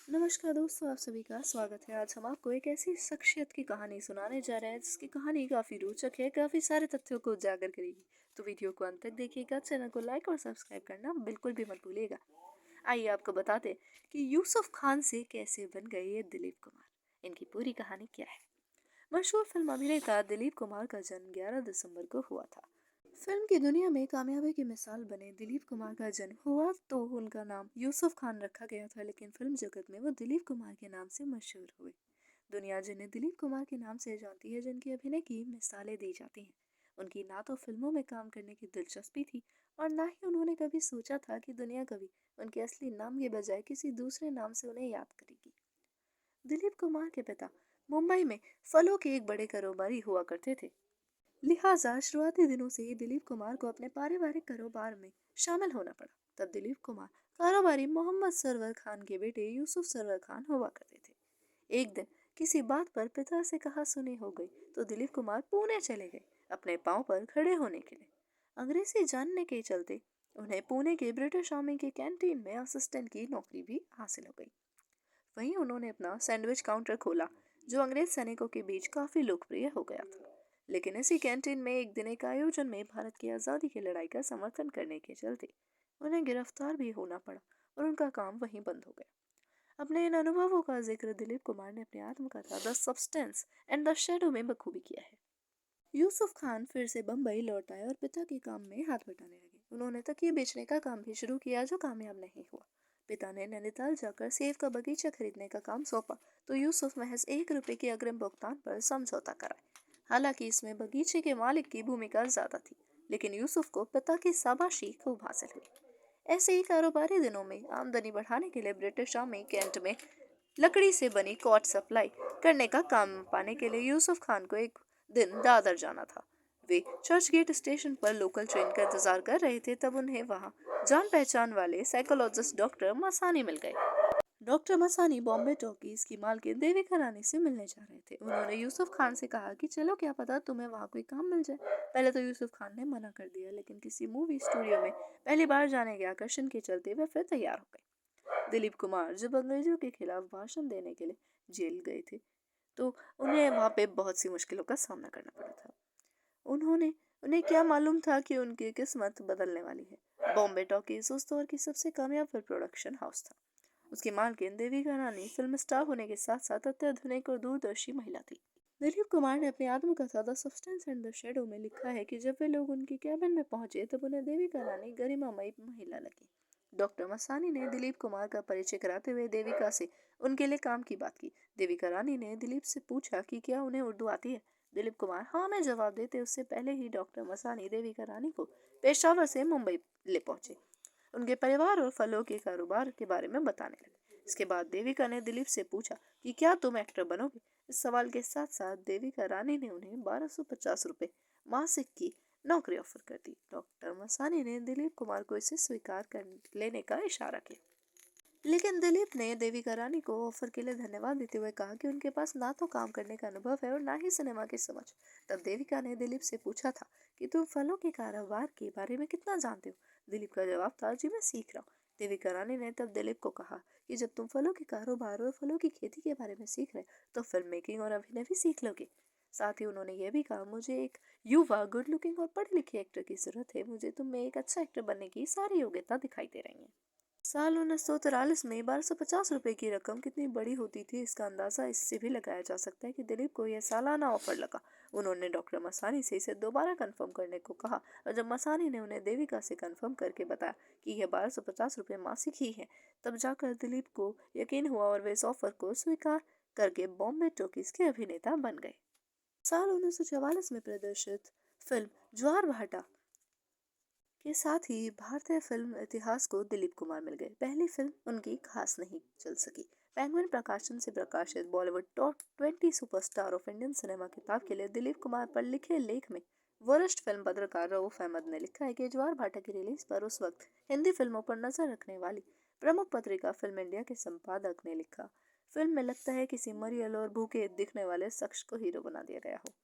नमस्कार दोस्तों, आप सभी का स्वागत है। आज हम आपको एक ऐसी शख्सियत की कहानी सुनाने जा रहे हैं जिसकी कहानी काफ़ी रोचक है, काफ़ी सारे तथ्यों को उजागर करेगी। तो वीडियो को अंत तक देखिएगा, चैनल को लाइक और सब्सक्राइब करना बिल्कुल भी मत भूलिएगा। आइए आपको बताते हैं कि यूसुफ खान से कैसे बन गए ये दिलीप कुमार। इनकी पूरी कहानी क्या है। मशहूर फिल्म अभिनेता दिलीप कुमार का जन्म 11 दिसंबर को हुआ था। फिल्म की दुनिया में कामयाबी की मिसाल बने दिलीप कुमार का जन्म हुआ तो उनका नाम यूसुफ खान रखा गया था, लेकिन फिल्म जगत में वो दिलीप कुमार के नाम से मशहूर हुए। दुनिया जिन्हें दिलीप कुमार के नाम से जानती है, जिनकी अभिनय की मिसालें दी जाती हैं, उनकी ना तो फिल्मों में काम करने की दिलचस्पी थी और ना ही उन्होंने कभी सोचा था कि दुनिया कभी उनके असली नाम के बजाय किसी दूसरे नाम से उन्हें याद करेगी। दिलीप कुमार के पिता मुंबई में फलों के एक बड़े कारोबारी हुआ करते थे। लिहाजा शुरुआती दिनों से ही दिलीप कुमार को अपने पारिवारिक कारोबार में शामिल होना पड़ा। तब दिलीप कुमार कारोबारी मोहम्मद सरवर खान के बेटे यूसुफ सरवर खान हुआ करते थे। एक दिन किसी बात पर पिता से कहा सुनी हो गई तो दिलीप कुमार पुणे चले गए अपने पांव पर खड़े होने के लिए। अंग्रेजी जानने के चलते उन्हें पुणे के ब्रिटिश आर्मी के कैंटीन में असिस्टेंट की नौकरी भी हासिल हो गई। वहीं उन्होंने अपना सैंडविच काउंटर खोला, जो अंग्रेज सैनिकों के बीच काफी लोकप्रिय हो गया था। लेकिन इसी कैंटीन में एक दिन एक आयोजन में भारत की आज़ादी की लड़ाई का समर्थन करने के चलते उन्हें गिरफ्तार भी होना पड़ा और उनका काम वहीं बंद हो गया। अपने इन अनुभवों का जिक्र दिलीप कुमार ने अपनी आत्मकथा the substance and the shadow में बखूबी किया है। यूसुफ खान फिर से बम्बई लौट आए और पिता के काम में हाथ बटाने लगे। उन्होंने तकिए बेचने का काम भी शुरू किया, जो कामयाब नहीं हुआ। पिता ने नैनीताल जाकर सेब का बगीचा खरीदने का काम सौंपा तो यूसुफ महज 1 रुपए के अग्रिम भुगतान पर समझौता कराए। हालांकि इसमें बगीचे के मालिक की भूमिका ज्यादा थी, लेकिन यूसुफ को पिता की शाबाशी खूब हासिल हुई। ऐसे ही कारोबारी दिनों में आमदनी बढ़ाने के लिए ब्रिटिश आर्मी कैंट में लकड़ी से बनी कॉट सप्लाई करने का काम पाने के लिए यूसुफ खान को एक दिन दादर जाना था। वे चर्च गेट स्टेशन पर लोकल ट्रेन का इंतजार कर रहे थे, तब उन्हें वहां जान पहचान वाले साइकोलॉजिस्ट डॉक्टर मसानी मिल गए। डॉक्टर मसानी बॉम्बे टॉकीज की मालकिन देविका रानी से मिलने जा रहे थे। उन्होंने यूसुफ खान से कहा कि चलो, क्या पता तुम्हें वहाँ कोई काम मिल जाए। पहले तो यूसुफ खान ने मना कर दिया, लेकिन किसी मूवी स्टूडियो में पहली बार जाने के आकर्षण के चलते वे फिर तैयार हो गए। दिलीप कुमार जब अंग्रेजों के खिलाफ भाषण देने के लिए जेल गए थे, तो उन्हें वहाँ पे बहुत सी मुश्किलों का सामना करना पड़ा था। उन्होंने उन्हें क्या मालूम था कि उनकी किस्मत बदलने वाली है। बॉम्बे टॉकीज उस दौर की सबसे कामयाब फिल्म प्रोडक्शन हाउस था। उसकी मालकिन देविका रानी फिल्म स्टार होने के साथ साथ अत्याधुनिक और दूरदर्शी महिला थी। दिलीप कुमार ने अपनी आत्मकथा the substance and the shadow में लिखा है कि जब वे लोग उनकी कैबिन में पहुंचे तब उन्हें देविका रानी गरिमामयी महिला लगी। डॉक्टर मसानी ने दिलीप कुमार का परिचय कराते हुए देविका से उनके लिए काम की बात की। देविका रानी ने दिलीप से पूछा कि क्या उन्हें उर्दू आती है। दिलीप कुमार हाँ में जवाब देते उससे पहले ही डॉक्टर मसानी देविका रानी को पेशावर से मुंबई ले पहुंचे। उनके परिवार और फलों के कारोबार के बारे में बताने लगे। इसके बाद देविका ने दिलीप से पूछा कि क्या तुम एक्टर बनोगे। इस सवाल के साथ साथ देविका रानी ने उन्हें 1250 रुपये मासिक की नौकरी ऑफर कर दी। डॉक्टर मसानी ने दिलीप कुमार को इसे स्वीकार कर लेने का इशारा किया, लेकिन दिलीप ने देविका रानी को ऑफर के लिए धन्यवाद देते हुए कहा कि उनके पास ना तो काम करने का अनुभव है और ना ही सिनेमा की समझ। तब देविका ने दिलीप से पूछा था कि तुम फलों के कारोबार के बारे में कितना जानते हो। दिलीप का जवाब था, जी मैं सीख रहा हूँ। देविका रानी ने तब दिलीप को कहा कि जब तुम फलों के कारोबार और फलों की खेती के बारे में सीख रहे तो फिल्म मेकिंग और अभिनय भी सीख लोगे। साथ ही उन्होंने यह भी कहा, मुझे एक युवा गुड लुकिंग और पढ़े लिखे एक्टर की जरूरत है। मुझे तुम में एक अच्छा एक्टर बनने की सारी योग्यता दिखाई दे रही है। साल 1943 में 1250 रुपये की रकम कितनी बड़ी होती थी, इसका अंदाजा इससे भी लगाया जा सकता है कि दिलीप को यह सालाना ऑफर लगा। उन्होंने डॉक्टर मसानी से इसे दोबारा कंफर्म करने को कहा और जब मसानी ने उन्हें देविका से कंफर्म करके बताया कि यह 1250 रुपये मासिक ही है, तब जाकर दिलीप को यकीन हुआ और वे इस ऑफर को स्वीकार करके बॉम्बे टॉकीज के अभिनेता बन गए। साल 1944 में प्रदर्शित फिल्म ज्वार भाटा के साथ ही भारतीय फिल्म इतिहास को दिलीप कुमार मिल गए। पहली फिल्म उनकी खास नहीं चल सकी। पेंगुइन प्रकाशन से प्रकाशित Bollywood top 20 superstar of Indian cinema किताब के लिए दिलीप कुमार पर लिखे लेख में वरिष्ठ फिल्म पत्रकार रऊफ अहमद ने लिखा है कि ज्वार भाटा की रिलीज पर उस वक्त हिंदी फिल्मों पर नजर रखने वाली प्रमुख पत्रिका फिल्म इंडिया के संपादक ने लिखा, फिल्म में लगता है किसी मरियल और भूखे दिखने वाले शख्स को हीरो बना दिया गया हो।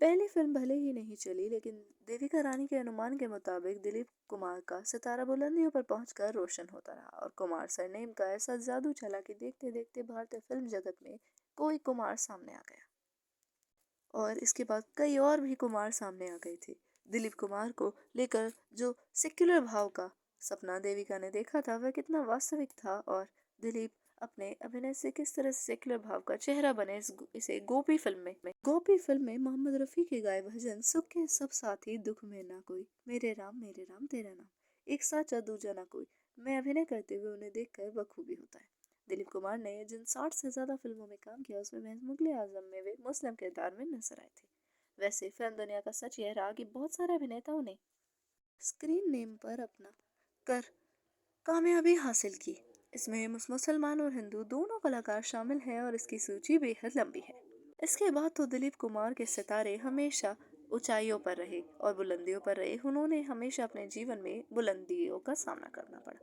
पहली फिल्म भले ही नहीं चली, लेकिन देविका रानी के अनुमान के मुताबिक दिलीप कुमार का सितारा बुलंदियों पर पहुंचकर रोशन होता रहा और कुमार सरनेम का ऐसा जादू चला कि देखते देखते भारतीय फिल्म जगत में कोई कुमार सामने आ गया। और इसके बाद कई और भी कुमार सामने आ गए थे। दिलीप कुमार को लेकर जो सेक्युलर भाव का सपना देविका ने देखा था वह कितना वास्तविक था, और दिलीप अपने अभिनय से किस तरह सेक्युलर भाव का चेहरा बने इसे गोपी फिल्म में मोहम्मद रफी के गाए भजन सुख के सब साथी दुख में ना कोई, मेरे राम तेरा नाम, एक साचा दूजा ना कोई, मैं अभिनय करते हुए उन्हें देखकर बखूबी होता है। दिलीप कुमार ने जिन 60 से ज्यादा फिल्मों में काम किया उसमें महज मुगले आजम में वे मुस्लिम किरदार में नजर आए थे। वैसे फिल्म दुनिया का सच यह रहा कि बहुत सारे अभिनेताओं ने स्क्रीन नेम पर अपना कर कामयाबी हासिल की। इसमें मुसलमान और हिंदू दोनों कलाकार शामिल हैं और इसकी सूची बेहद लंबी है। इसके बाद तो दिलीप कुमार के सितारे हमेशा ऊंचाइयों पर रहे और बुलंदियों पर रहे। उन्होंने हमेशा अपने जीवन में बुलंदियों का सामना करना पड़ा,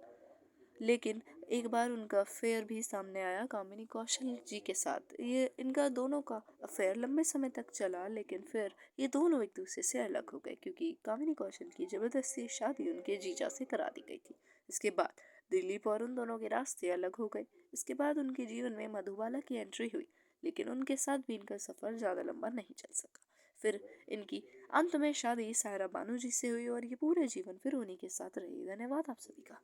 लेकिन एक बार उनका अफेयर भी सामने आया कामिनी कौशल जी के साथ। ये इनका दोनों का अफेयर लंबे समय तक चला, लेकिन फिर ये दोनों एक दूसरे से अलग हो गए क्योंकि कामिनी कौशल की जबरदस्ती शादी उनके जीजा से करा दी गई थी। इसके बाद दिलीप और उन दोनों के रास्ते अलग हो गए। इसके बाद उनके जीवन में मधुबाला की एंट्री हुई, लेकिन उनके साथ भी इनका सफर ज्यादा लंबा नहीं चल सका। फिर इनकी अंत में शादी सायरा बानू जी से हुई और ये पूरे जीवन फिर उन्हीं के साथ रही। धन्यवाद आप सभी का।